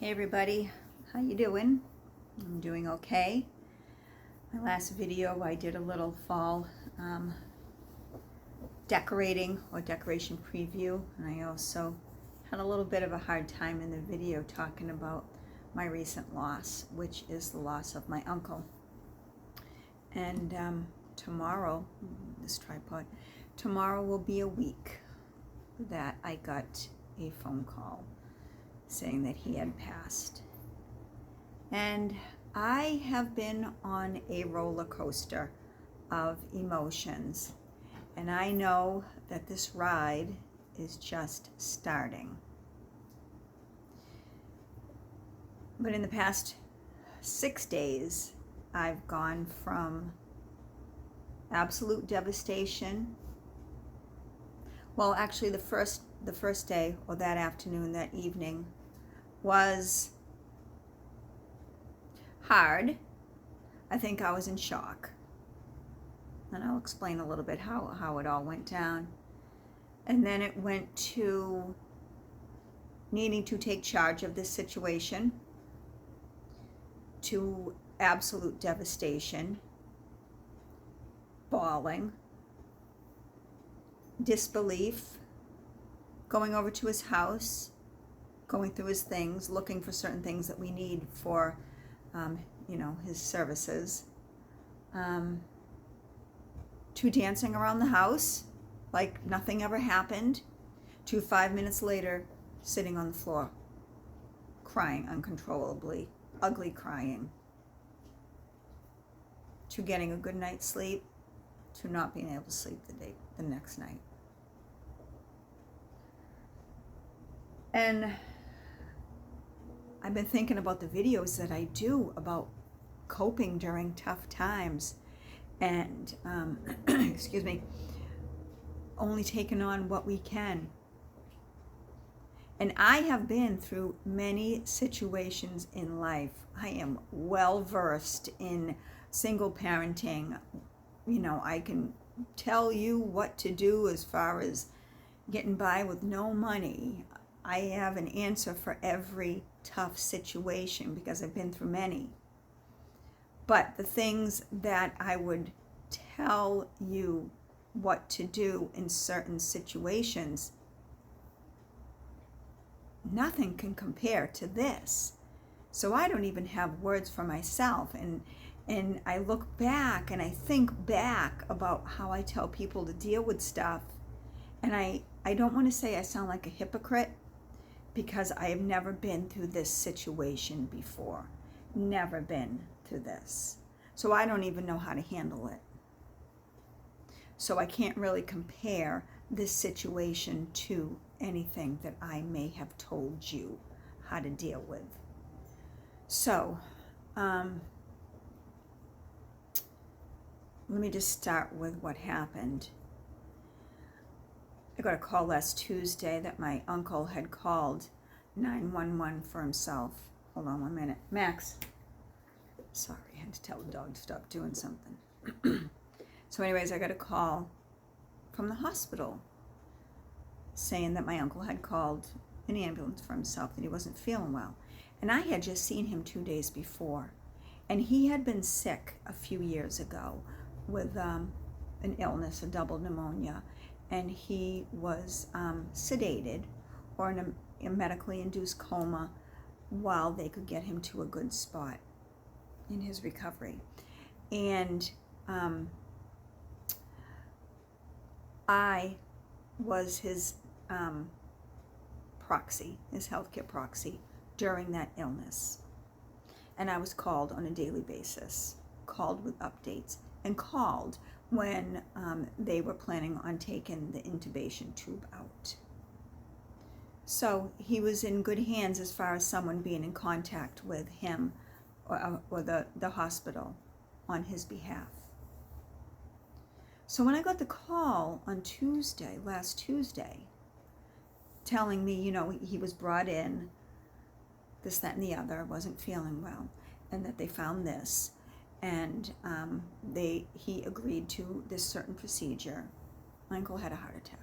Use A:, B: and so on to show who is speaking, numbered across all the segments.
A: Hey everybody, how you doing? I'm doing okay. My last video I did a little fall decorating or decoration preview, and I also had a little bit of a hard time in the video talking about my recent loss, which is the loss of my uncle. And tomorrow, this tripod, tomorrow will be a week that I got a phone call saying that he had passed. And I have been on a roller coaster of emotions, and I know that this ride is just starting. But in the past 6 days, I've gone from absolute devastation. Well, actually, the first day, or that afternoon, that evening, was hard. I think I was in shock. And I'll explain a little bit how it all went down. And then it went to needing to take charge of this situation, to absolute devastation, bawling, disbelief, going over to his house, going through his things, looking for certain things that we need for, his services, to dancing around the house like nothing ever happened, to 5 minutes later sitting on the floor, crying uncontrollably, ugly crying, to getting a good night's sleep, to not being able to sleep the next night. And I've been thinking about the videos that I do about coping during tough times and, excuse me, only taking on what we can. And I have been through many situations in life. I am well versed in single parenting. I can tell you what to do as far as getting by with no money. I have an answer for every tough situation because I've been through many. But the things that I would tell you what to do in certain situations, nothing can compare to this. So I don't even have words for myself. And I look back and I think back about how I tell people to deal with stuff. And I don't want to say I sound like a hypocrite, because I have never been through this situation before. Never been through this. So I don't even know how to handle it. So I can't really compare this situation to anything that I may have told you how to deal with. So, let me just start with what happened. I got a call last Tuesday that my uncle had called 911 for himself. Hold on 1 minute. Max. Sorry, I had to tell the dog to stop doing something. So anyways, I got a call from the hospital saying that my uncle had called an ambulance for himself, that he wasn't feeling well. And I had just seen him 2 days before. And he had been sick a few years ago with an illness, a double pneumonia. And he was sedated or in a medically induced coma while they could get him to a good spot in his recovery. And I was his proxy, his healthcare proxy during that illness. And I was called on a daily basis, called with updates, and called when they were planning on taking the intubation tube out. So he was in good hands as far as someone being in contact with him or the hospital on his behalf. So when I got the call on last Tuesday, telling me, he was brought in, this, that, and the other, wasn't feeling well, and that they found this, and he agreed to this certain procedure. My uncle had a heart attack.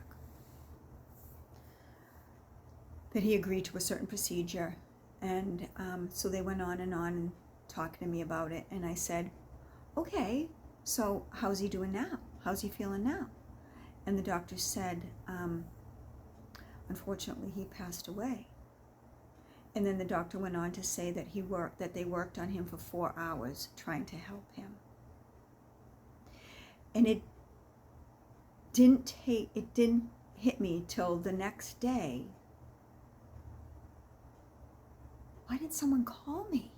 A: That he agreed to a certain procedure And so they went on and talking to me about it. And I said, okay, so how's he doing now? How's he feeling now? And the doctor said, unfortunately, he passed away. And then the doctor went on to say that they worked on him for 4 hours trying to help him. And it didn't hit me till the next day. Why didn't someone call me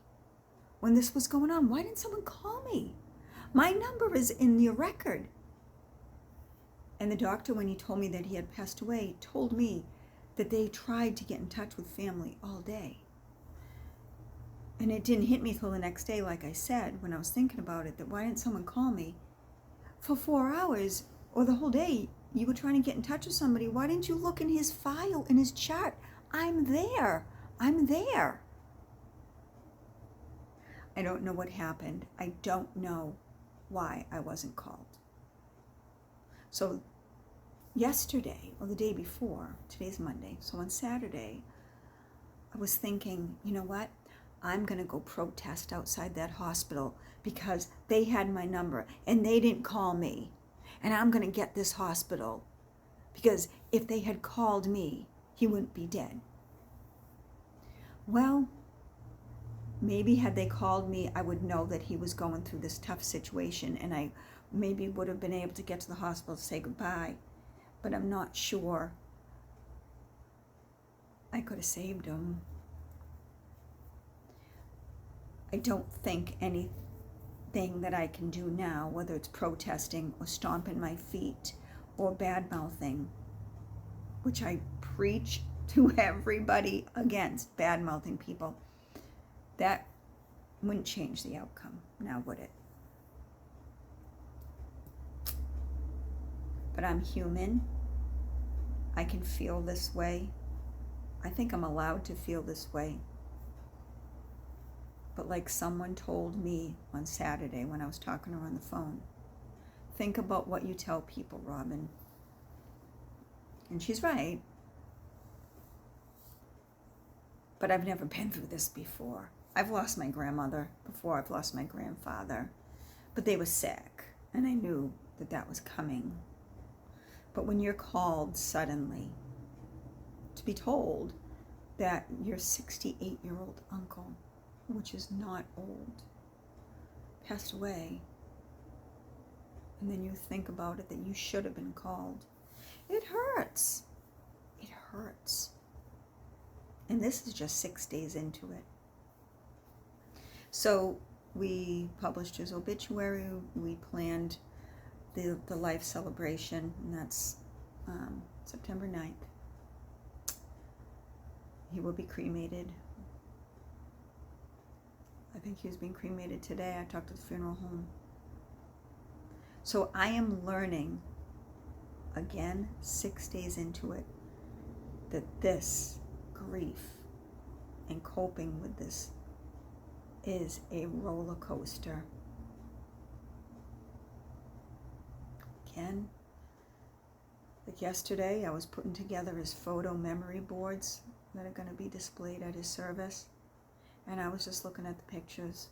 A: when this was going on? Why didn't someone call me? My number is in your record. And the doctor, when he told me that he had passed away, told me that they tried to get in touch with family all day. And it didn't hit me till the next day, like I said, when I was thinking about it, that why didn't someone call me? For 4 hours or the whole day, you were trying to get in touch with somebody. Why didn't you look in his file, in his chart? I'm there. I'm there. I don't know what happened. I don't know why I wasn't called. So yesterday, or the day before, today's Monday, so on Saturday, I was thinking, you know what? I'm going to go protest outside that hospital because they had my number and they didn't call me. And I'm going to get this hospital because if they had called me, he wouldn't be dead. Well, maybe had they called me, I would know that he was going through this tough situation and I maybe would have been able to get to the hospital to say goodbye. But I'm not sure I could have saved him. I don't think anything that I can do now, whether it's protesting or stomping my feet or bad-mouthing, which I preach to everybody against, bad-mouthing people, that wouldn't change the outcome, now would it? But I'm human. I can feel this way. I think I'm allowed to feel this way. But like someone told me on Saturday when I was talking to her on the phone, think about what you tell people, Robin. And she's right. But I've never been through this before. I've lost my grandmother before. I've lost my grandfather. But they were sick, and I knew that that was coming. But when you're called suddenly to be told that your 68-year-old uncle, which is not old, passed away, and then you think about it that you should have been called, it hurts. It hurts. And this is just 6 days into it. So we published his obituary. We planned the life celebration, and that's September 9th. He will be cremated. I think he was being cremated today. I talked to the funeral home. So I am learning, again, 6 days into it, that this grief and coping with this is a roller coaster. Again, like yesterday, I was putting together his photo memory boards that are going to be displayed at his service. And I was just looking at the pictures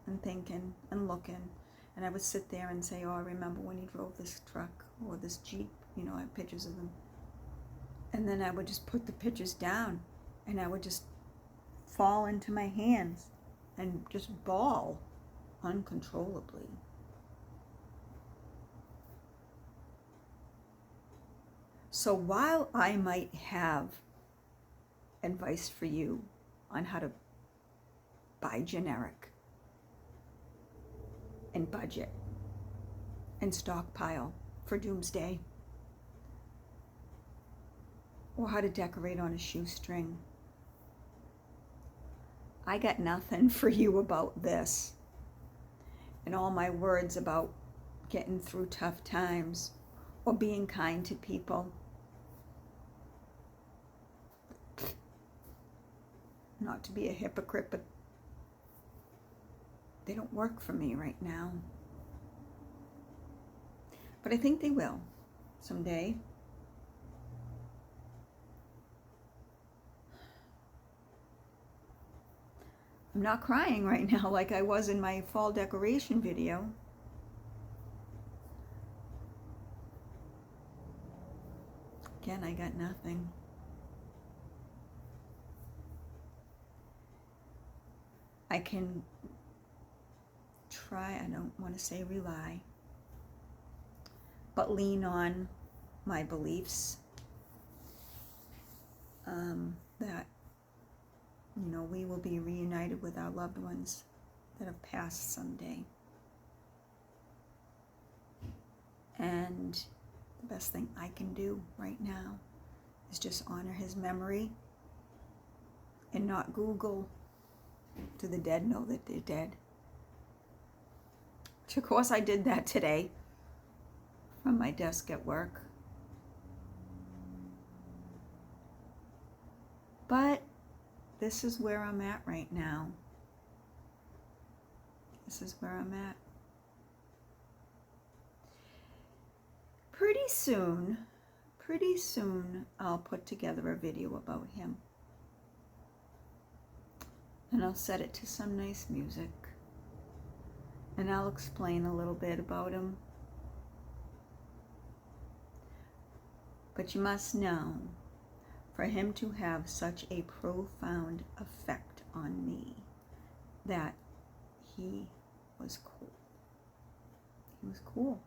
A: and thinking and looking. And I would sit there and say, oh, I remember when he drove this truck or this Jeep. You know, I have pictures of him. And then I would just put the pictures down and I would just fall into my hands and just bawl uncontrollably. So while I might have advice for you on how to buy generic and budget and stockpile for doomsday, or how to decorate on a shoestring, I got nothing for you about this. And all my words about getting through tough times or being kind to people, not to be a hypocrite, but they don't work for me right now. But I think they will someday. I'm not crying right now like I was in my fall decoration video. Again, I got nothing. I can try, I don't want to say rely, but lean on my beliefs that, you know, we will be reunited with our loved ones that have passed someday. And the best thing I can do right now is just honor his memory and not Google, do the dead know that they're dead? Which of course I did that today from my desk at work. But this is where I'm at right now. This is where I'm at. Pretty soon, I'll put together a video about him. And I'll set it to some nice music. And I'll explain a little bit about him. But you must know, for him to have such a profound effect on me, that he was cool. He was cool.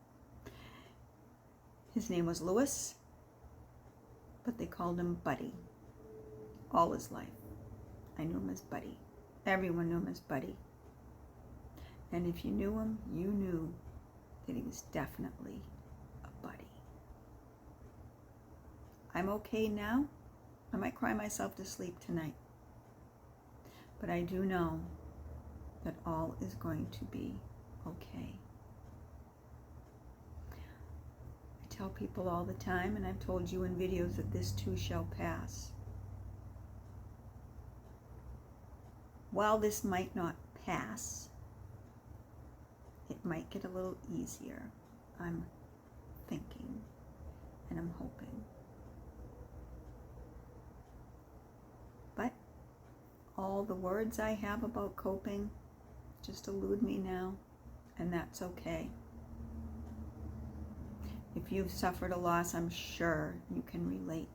A: His name was Lewis, but they called him Buddy all his life. I knew him as Buddy. Everyone knew him as Buddy. And if you knew him, you knew that he was definitely a buddy. I'm okay now. I might cry myself to sleep tonight. But I do know that all is going to be okay. I tell people all the time, and I've told you in videos, that this too shall pass. While this might not pass, it might get a little easier. I'm thinking and I'm hoping. But all the words I have about coping just elude me now, and that's okay. If you've suffered a loss, I'm sure you can relate.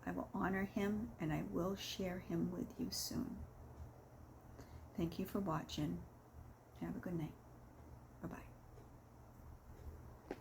A: I will honor him, and I will share him with you soon. Thank you for watching. Have a good night. Bye-bye.